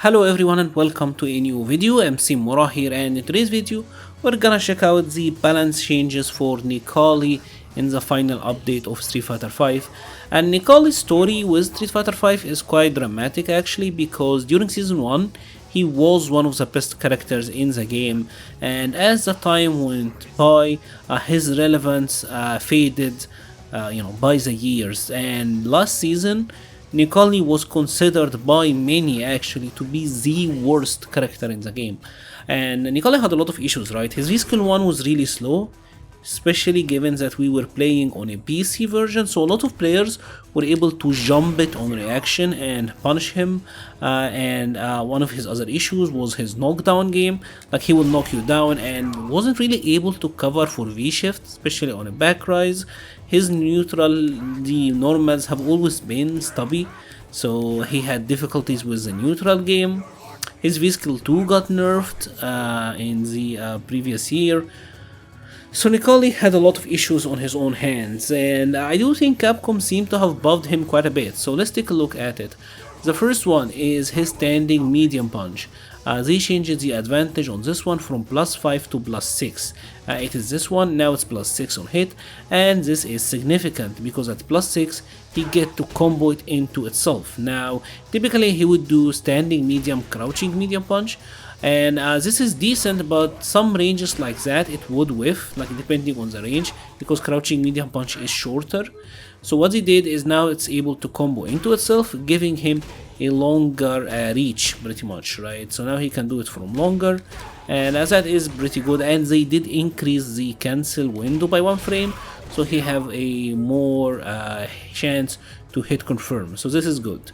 Hello everyone and welcome to a new video. MC-Mura here, and in today's video we're gonna check out the balance changes for Necalli in the final update of Street Fighter V. And Necalli's story with Street Fighter V is quite dramatic actually, because during season 1 he was one of the best characters in the game, and as the time went by his relevance faded by the years. And last season Necalli was considered by many actually to be the worst character in the game. And Necalli had a lot of issues, right? His V-Skill 1 was really slow, especially given that we were playing on a PC version, so a lot of players were able to jump it on reaction and punish him. And one of his other issues was his knockdown game, like he would knock you down and wasn't really able to cover for V-shift, especially on a back rise. His neutral, the normals have always been stubby, so he had difficulties with the neutral game. His V-Skill 2 got nerfed in the previous year. So Necalli had a lot of issues on his own hands, and I do think Capcom seemed to have buffed him quite a bit, so let's take a look at it. The first one is his standing medium punch. They changed the advantage on this one from +5 to +6. It is this one, now it's +6 on hit, and this is significant because at +6 he get to combo it into itself. Now typically he would do standing medium, crouching medium punch, and this is decent, but some ranges like that it would whiff, like depending on the range, because crouching medium punch is shorter. So what he did is now it's able to combo into itself, giving him a longer reach pretty much, right? So now he can do it from longer, and as that is pretty good. And they did increase the cancel window by 1 frame, so he have a more chance to hit confirm, so this is good.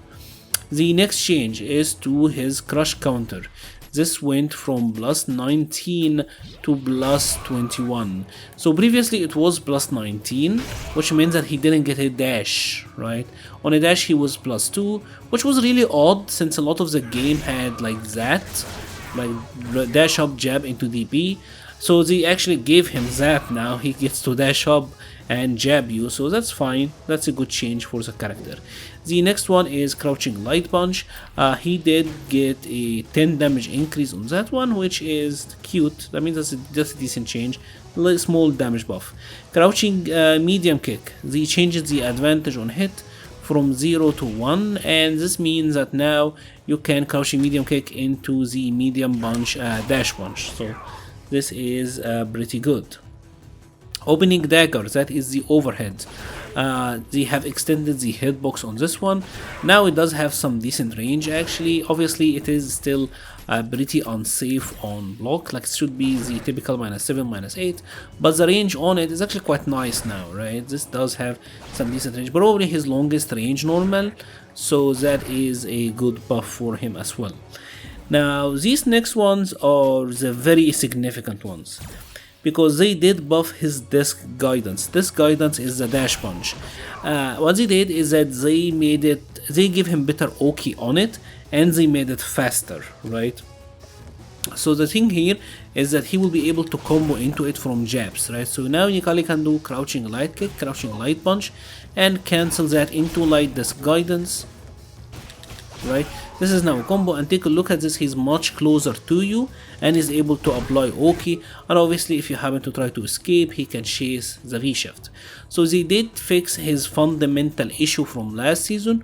The next change is to his crush counter. This went from +19 to +21. So previously it was +19, which means that he didn't get a dash, right? On a dash he was +2, which was really odd since a lot of the game had like that, like dash up jab into DP. So they actually gave him that. Now he gets to dash up and jab you, so that's fine. That's a good change for the character. The next one is crouching light punch. He did get a 10 damage increase on that one, which is cute. That means that's a decent change, a small damage buff. Crouching medium kick, they changed the advantage on hit from 0 to 1, and this means that now you can crouching medium kick into the medium punch dash punch, so this is pretty good. Opening dagger, that is the overhead. They have extended the hitbox on this one. Now it does have some decent range actually. Obviously it is still pretty unsafe on block, like it should be the typical -7, -8, but the range on it is actually quite nice now, right? This does have some decent range, probably his longest range normal, so that is a good buff for him as well. Now these next ones are the very significant ones, because they did buff his disc guidance. This guidance is the dash punch. What they did is that they give him better Oki on it, and they made it faster, right? So the thing here is that he will be able to combo into it from jabs, right? So now Necalli can do crouching light kick, crouching light punch, and cancel that into light disc guidance, right? This is now a combo, and take a look at this. He's much closer to you and is able to apply Oki, and obviously if you happen to try to escape, he can chase the V-shift. So they did fix his fundamental issue from last season,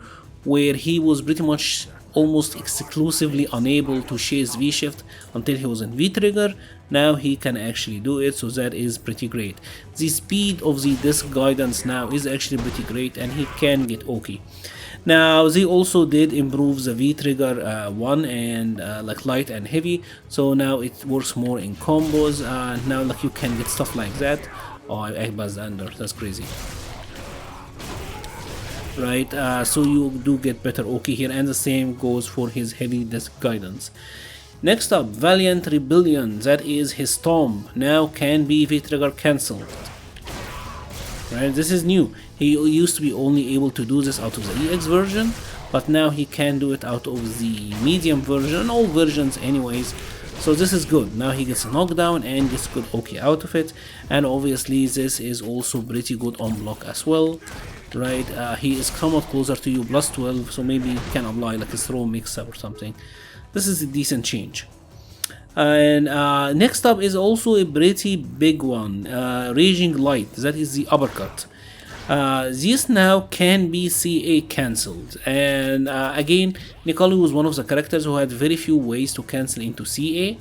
where he was pretty much almost exclusively unable to chase V-shift until he was in V-trigger. Now he can actually do it, so that is pretty great. The speed of the disc guidance now is actually pretty great, and he can get Oki. Now they also did improve the V-trigger one, and like light and heavy, so now it works more in combos. Now like you can get stuff like that. Oh, I buzzed under, that's crazy, right? So you do get better Oki here, and the same goes for his heavy disc guidance. Next up, Valiant Rebellion, that is his Storm, now can be V-trigger cancelled. Right, this is new. He used to be only able to do this out of the EX version, but now he can do it out of the medium version, all versions anyways. So this is good. Now he gets a knockdown and gets good Oki out of it, and obviously this is also pretty good on block as well, right? He is somewhat closer to you, +12, so maybe you can apply like a throw mix-up or something. this is a decent change. And next up is also a pretty big one, Raging Light, that is the uppercut. This now can be CA cancelled, and again, Necalli was one of the characters who had very few ways to cancel into CA.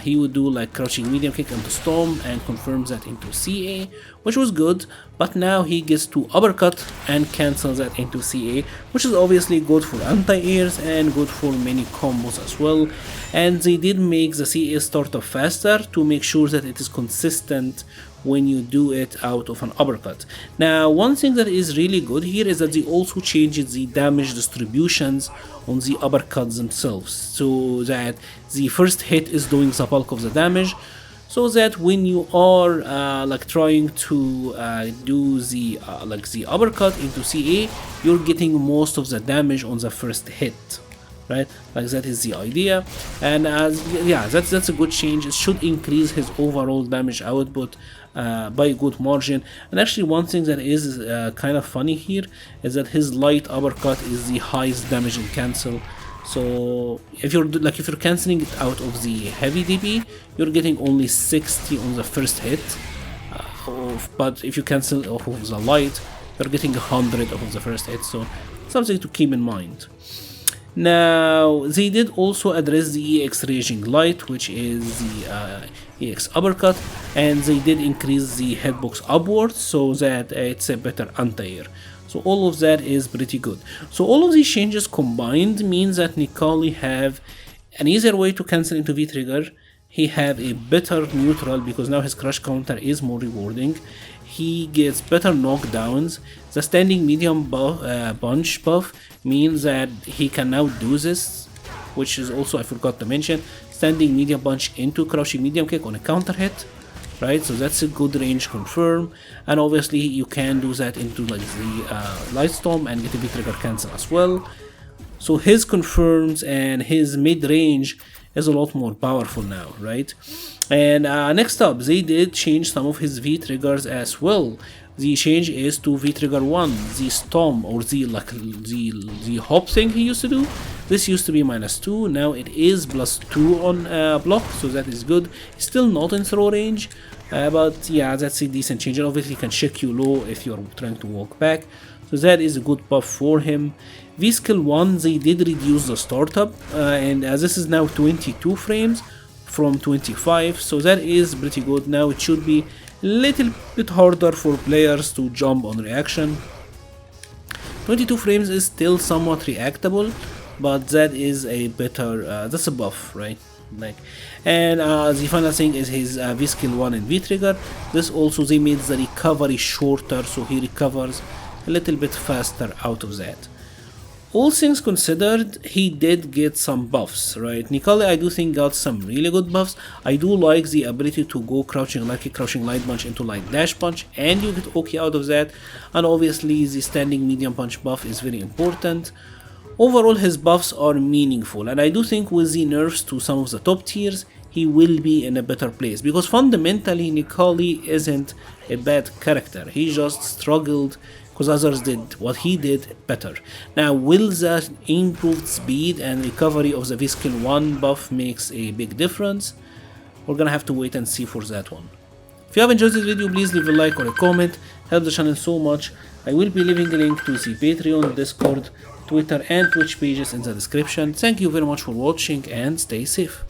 He would do like crouching medium kick into storm and confirms that into CA, which was good, but now he gets to uppercut and cancels that into CA, which is obviously good for anti-airs and good for many combos as well. And they did make the CA startup faster to make sure that it is consistent when you do it out of an uppercut. Now, one thing that is really good here is that they also changed the damage distributions on the uppercuts themselves, so that the first hit is doing the bulk of the damage, so that when you are like trying to do the like the uppercut into CA, you're getting most of the damage on the first hit. Right, like that is the idea, and yeah, that's a good change. It should increase his overall damage output by a good margin. And actually, one thing that is kind of funny here is that his light uppercut is the highest damage in cancel. So if you're canceling it out of the heavy DP, you're getting only 60 on the first hit, but if you cancel off of the light, you're getting 100 off of the first hit. So something to keep in mind. Now, they did also address the EX Raging Light, which is the EX uppercut, and they did increase the hitbox upwards so that it's a better anti-air. So all of that is pretty good. So all of these changes combined means that Necalli have an easier way to cancel into V-Trigger. He have a better neutral because now his crush counter is more rewarding. He gets better knockdowns. The standing medium punch buff means that he can now do this, which is also, I forgot to mention, standing medium punch into crouching medium kick on a counter hit, right? So that's a good range confirm, and obviously you can do that into like the light storm and get a V-Trigger cancel as well. So his confirms and his mid range is a lot more powerful now, right? And next up, they did change some of his V-triggers as well. The change is to V-trigger 1, the storm or the hop thing he used to do. This used to be -2, now it is +2 on block, so that is good. Still not in throw range, but yeah, that's a decent change. And obviously can check you low if you're trying to walk back, so that is a good buff for him. V-skill 1, they did reduce the startup, and this is now 22 frames from 25, so that is pretty good. Now it should be a little bit harder for players to jump on reaction. 22 frames is still somewhat reactable, but that is a better, that's a buff, right? Like, and the final thing is his V-skill 1 and V-trigger. This also, they made the recovery shorter, so he recovers a little bit faster out of that. All things considered, he did get some buffs, right? Necalli, I do think, got some really good buffs. I do like the ability to go crouching light punch into light dash punch, and you get OK out of that. And obviously, the standing medium punch buff is very important. Overall, his buffs are meaningful, and I do think with the nerfs to some of the top tiers, he will be in a better place. Because fundamentally, Necalli isn't a bad character. He just struggled because others did what he did better. Now, will the improved speed and recovery of the V-skill 1 buff makes a big difference? We're gonna have to wait and see for that one. If you have enjoyed this video, please leave a like or a comment, help the channel so much. I will be leaving a link to the Patreon, Discord, Twitter and Twitch pages in the description. Thank you very much for watching and stay safe.